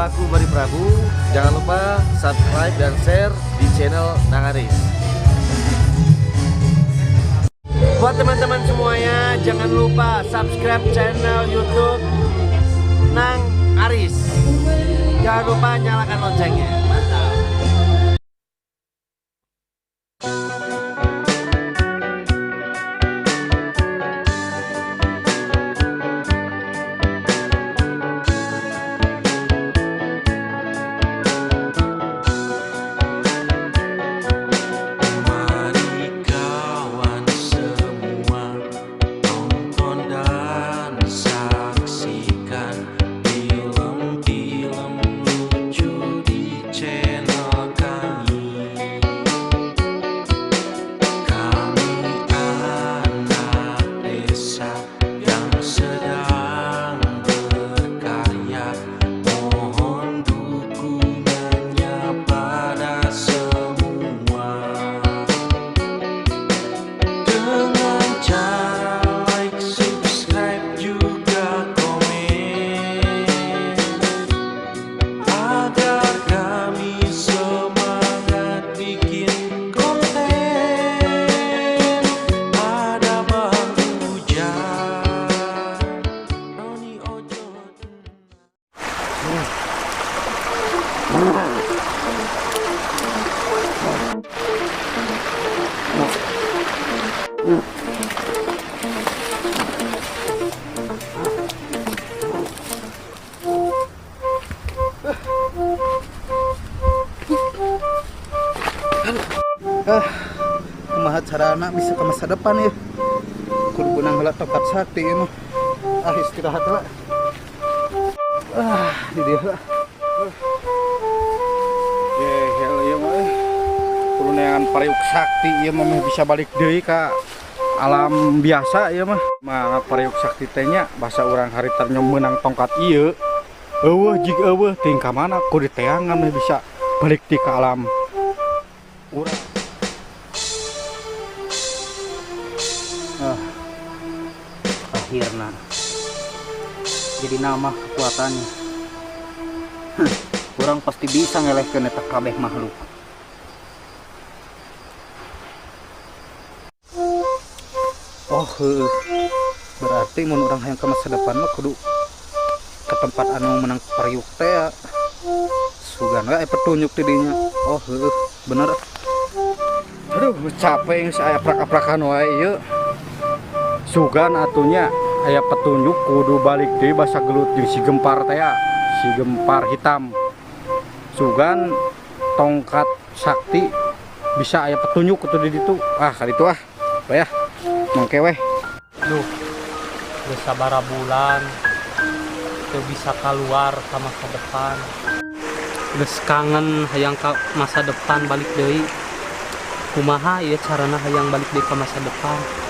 aku Bari Prabu. Jangan lupa subscribe dan share di channel Nang Aris. Buat teman-teman semuanya, jangan lupa subscribe channel YouTube Nang Aris. Jangan lupa nyalakan loncengnya. Mantap. Kumaha carana bisa ke masa depan ya. Kudu benang heula tokat sakti ieu mah. Istirahat heula. Di dieu heula. Hel ieu mah kudu neangan pariuk sakti ieu mah bisa balik deui ka alam biasa ieu mah. Mah pariuk sakti teh nya basa urang harita meunang tongkat ieu. Eueuh jig eueuh ting ka mana kudu teangan bisa balik ti ka alam urang. Akhirna jadi nama kekuatannya. Orang pasti bisa ngelehkeun eta kabeh makhluk. Berarti mun urang hayang ke masa depan mah kudu ke tempat anu menang pariuk teh. Sugan we petunjuk di dinya. Bener. Aduh capek geus aya aprak-aprakan wae ieu. Sugan atunya aya petunjuk kudu balik deui basa gelut jeung si gempar teh, si gempar hitam. Sugan tongkat sakti bisa aya petunjuk kudu di ditu. Ka ditu bae ya. Mangke weh. Duh. Geus sabaraha bulan teu bisa keluar ka masa depan. Geus kangen hayang ka masa depan balik deui. Kumaha ieu carana hayang balik deui ka masa depan?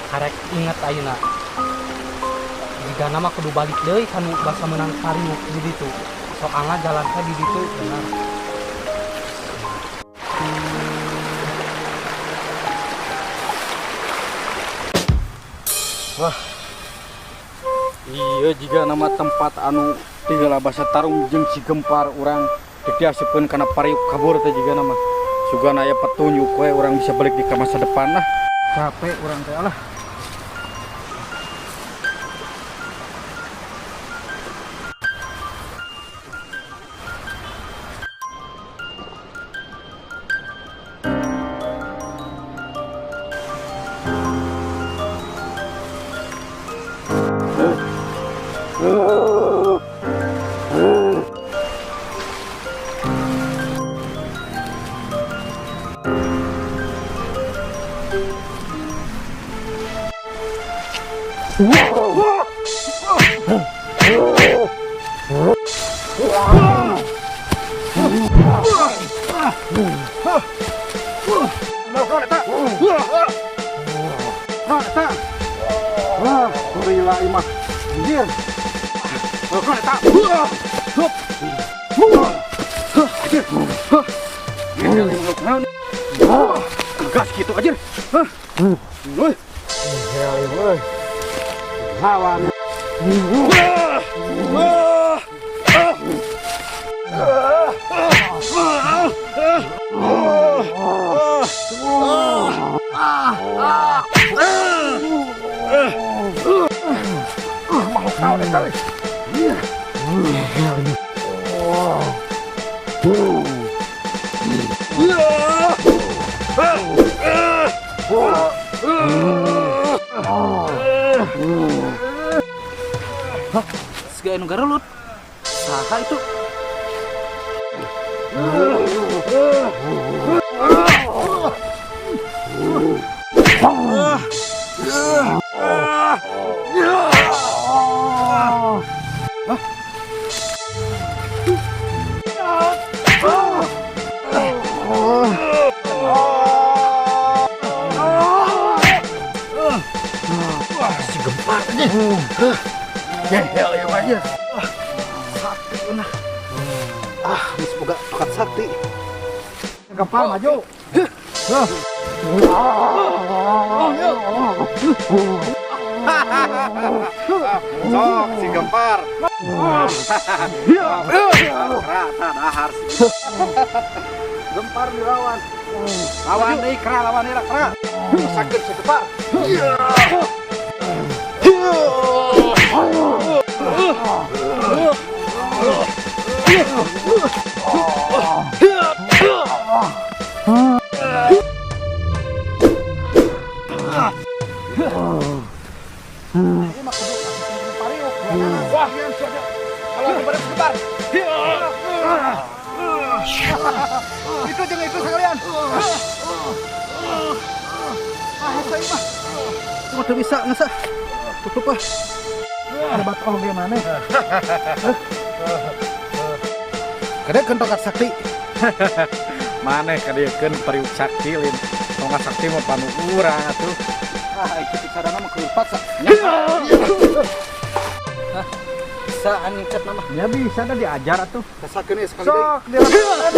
Karek inget ayeuna jika nama kudu balik deui kanu basa menang pariuk di ditu sok angga jalan teh di ditu bener. Wah iya jika nama tempat anu tinggal basa tarung jeung si gempar urang diasupkeun kana pariuk kabur teh jiga nama sugan aya petunjuk we urang bisa balik di masa depan lah. Capek urang teh alah. Gas gitu aja. Hawan Segala negara lut. Saha itu? Si Gempar aja. Gehel ya aja. Sakti bener. Ini semoga tokat sakti. Gempar maju. Sok si Gempar. Rata dahar si Gempar dilawan. Lawan deui kera, lawan deui kera. Sakit si Gempar. Ikut jangan ikut sekalian. Saya mah. Cuma tuh bisa ngasa. Tutup ah. Ada batol gimana? Kada kan tokat sakti. Mana kadiekeun periuk sakti lin. Tongkat sakti mah panu urang atuh. Itu bicara nama kelupat sak. Bisa angkat nama. Ya bisa dah diajar atuh. Kasakeun sekali deui. Sok dilakukan.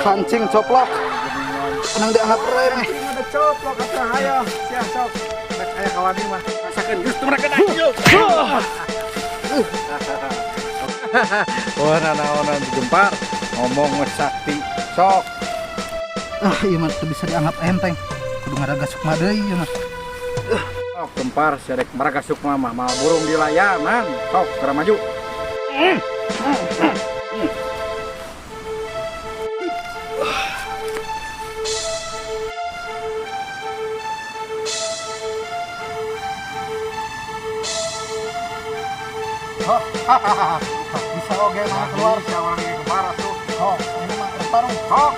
Kancing coplok. Senang dianggap keren nih. Ada coplok atuh hayo. Sia sok. Rek aya kawani mah. Rasakeun geus teu mereka ayo. Wah, naon-naon Gempar ngomong sakti sok. Iya mah teu bisa dianggap enteng. Kudu ngaraga sukma deui ieu mah. Sok Gempar serek maraga sukma mah mal burung di layanan. Sok kera maju. Bisa oge mana keluar Bisa orang yang Gempar atuh. oh ini mah bertarung Sok.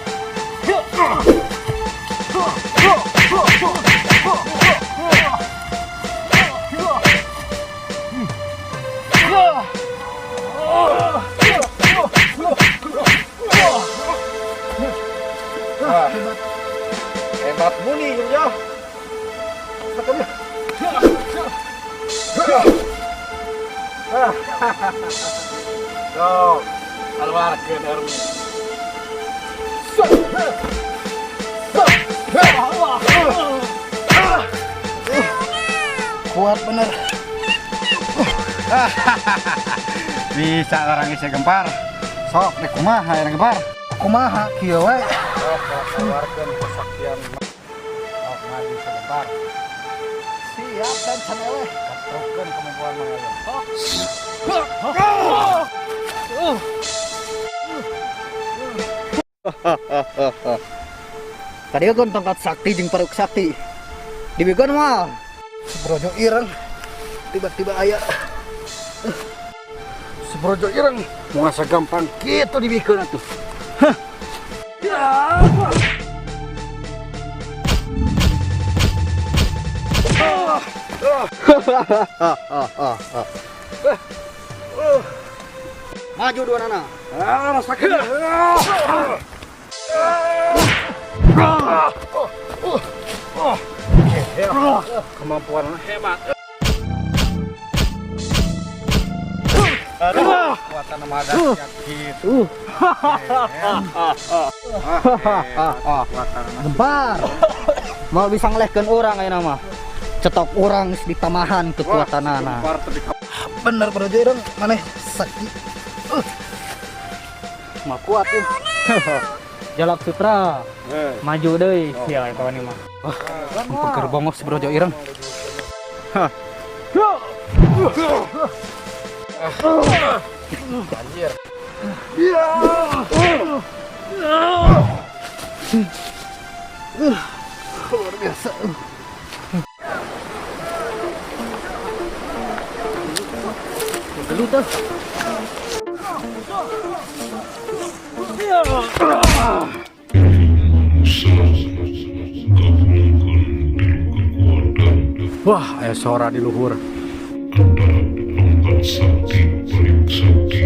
Hebat muni Yo. Sok, keluarkeun Ermi. kuat bener. Bisa orang isi Gempar. Sok dek kumaha ya Gempar. Kumaha kieu we? Sok keluarkeun kesaktian. Sok maju si Gempar. Siap dan sanele. Katrokeun kemampuan mangga. Tadi kan tongkat sakti jeung paruk sakti. Dibigon mah sebrojo ireng tiba-tiba aya. Sebrojo ireng moal gampang kitu dibikeun atuh. Maju dua nana. Rasakeun. Kemampuan hebat. Kekuatan nama dahsyat gitu. Kekuatan Gempar. Mau bisa ngelehkeun orang ayeuna mah. Cetok orang ditamahan kekuatanana. Gempar teh di Bener bro Jereng, maneh sakit. Mah kuat ya. Jalak Sutra maju deui sia eta mah. Peger bongos bro Jereng. anjir. Luar biasa. Gelut dah. Wah, aya suara di luhur. Tongkat sakti paling sakti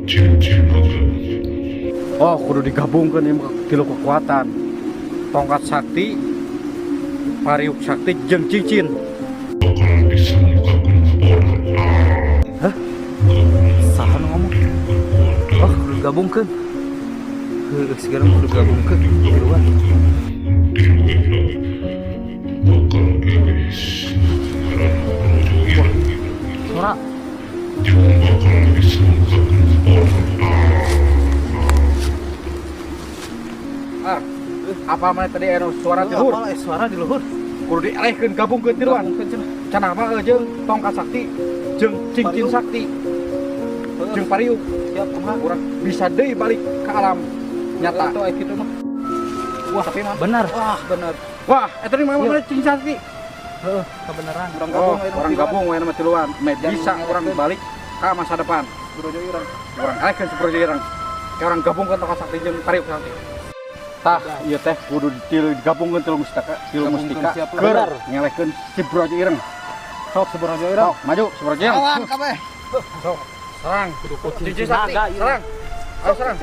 cincin naga. Oh, kudu digabungkan ini tilu kekuatan. Tongkat sakti, pariuk sakti, jeung cincin. Bakal disangka gempor. Saha nu ngomong? Oh, kudu gabungkeun. Heuh, sekarang kudu gabungkeun di luar. Bakal gelis karena projo ireng Suara jeung bakal disangka gempor. Apa mana tadi anu suara di luhur? Apa suara di luhur? Kudu dialihkeun gabungkeun tiluan. Cenah mah jeung tongkat sakti, jeung cincin Pariuk. sakti, jeung pariuk. Siap kumaha? Urang bisa deui balik ke alam nyata. Eta aya kitu mah. Wah, tapi mah bener. wah bener. Wah, eta mah mana cincin sakti. Heeh, kebenaran. Urang Oh, gabung orang gabung we nama tiluan. Dan Bisa yang orang ngelehkeun. balik ke masa depan. Bro Jereng. Orang alihkeun si projo ireng. Kayak orang gabungkeun tongkat sakti jeung pariuk sakti. Tah, ieu teh kudu digabungkeun tilu mustika, Gabungkeun siap keur bener. ngelehkeun si projo ireng. Sok si Bro Jereng. Sok, maju si projo ireng. Lawan kabeh. Sok, serang. Cincin Cincin sakti, naga, iya. serang. Ayo serang.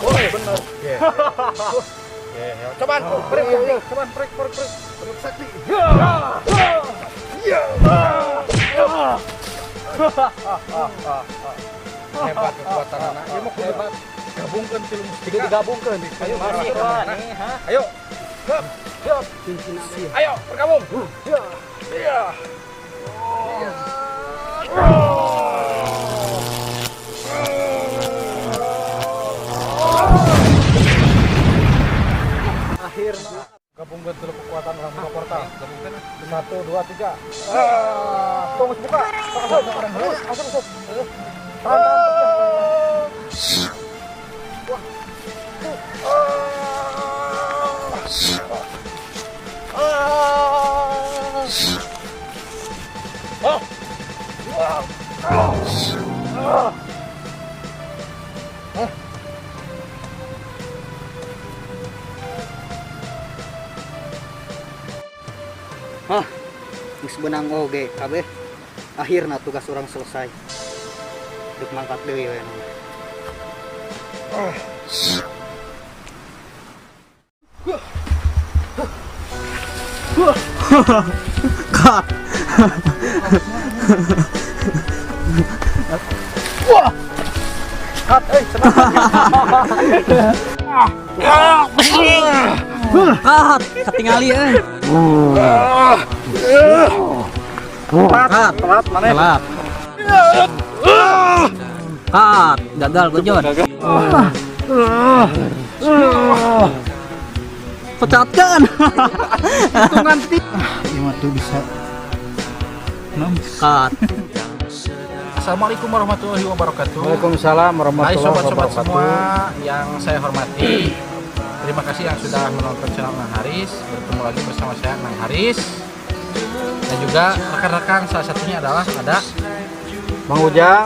Boleh bener. Cobaan, break, cobaan, break. Sakti. Hebat kekuatan anak. Ieu mah kudu gabungkeun tilu mustika. Digabungkeun. Ayo, Masih Bro. nih, ha? Ayo. Cincin naga. Ayo, bergabung. Iya. Akhirnya gabungkan dulu kekuatan orang buka portal. Gabungkan 1 2 3. Tunggu buka. Masuk. Geus benang oge kabeh. Akhirna tugas orang selesai. Duk mangkat deui we. Cut. Cut, Ah, ketingali telat mana? Telat. Kat, gagal Gojon. Pecatkan. Hitungan ti. Ima tuh bisa. Kat. Assalamualaikum warahmatullahi wabarakatuh. Waalaikumsalam Hai warahmatullahi sobat-sobat wabarakatuh. semua yang saya hormati. Terima kasih yang sudah menonton channel Nang Haris. Bertemu lagi bersama saya Nang Haris. Dan juga rekan-rekan, salah satunya adalah ada Bang Ujang,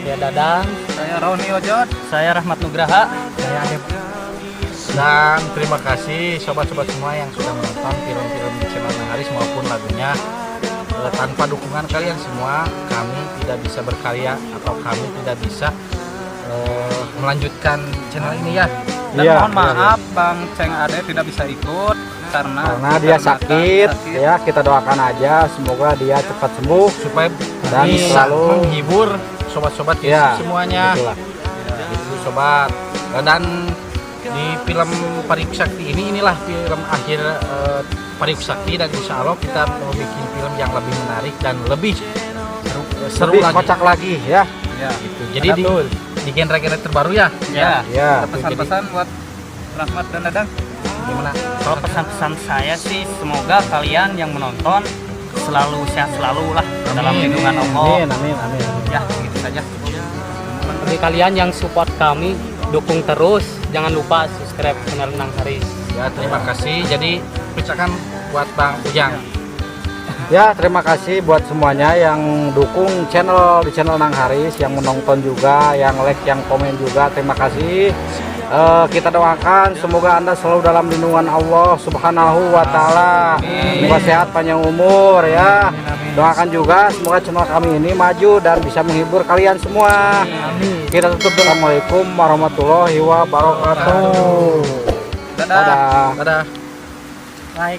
Saya Dadang, saya Roni Ojot. saya Rahmat Nugraha, saya Adep. Dan terima kasih sobat-sobat semua yang sudah menonton film-film di channel Nang Haris maupun lagunya. Tanpa dukungan kalian semua, kami tidak bisa berkarya atau kami tidak bisa melanjutkan channel ini ya. Dan Iya, mohon maaf Bang Ceng Ade tidak bisa ikut karena dia sakit. Ya, kita doakan aja semoga dia cepat sembuh supaya dan bisa selalu menghibur sobat-sobat ya, semuanya. itulah. Itu sobat. Dan di film Pariuk Sakti inilah film akhir Pariuk Sakti, dan insya Allah kita mau bikin film yang lebih menarik dan lebih seru Lebih lagi. kocak lagi ya. Gitu. Jadi di genre-genre terbaru ya. Ya. Pesan-pesan buat Rahmat dan Dadang. Gimana? Kalau pesan-pesan saya sih semoga kalian yang menonton selalu sehat selalu lah dalam lindungan Allah. Amin. Ya, gitu saja. Bagi kalian yang support kami, dukung terus. Jangan lupa subscribe channel Nang Haris. Ya, terima kasih. Jadi ucapkan buat Bang Ujang. Ya, terima kasih buat semuanya yang dukung di channel Nang Haris, yang menonton juga, yang like, yang komen juga. Terima kasih. Kita doakan semoga Anda selalu dalam lindungan Allah Subhanahu wa taala. Semoga sehat, panjang umur ya. Doakan juga semoga channel kami ini maju dan bisa menghibur kalian semua. Kita tutup. Assalamualaikum warahmatullahi wabarakatuh. Dadah. Dadah.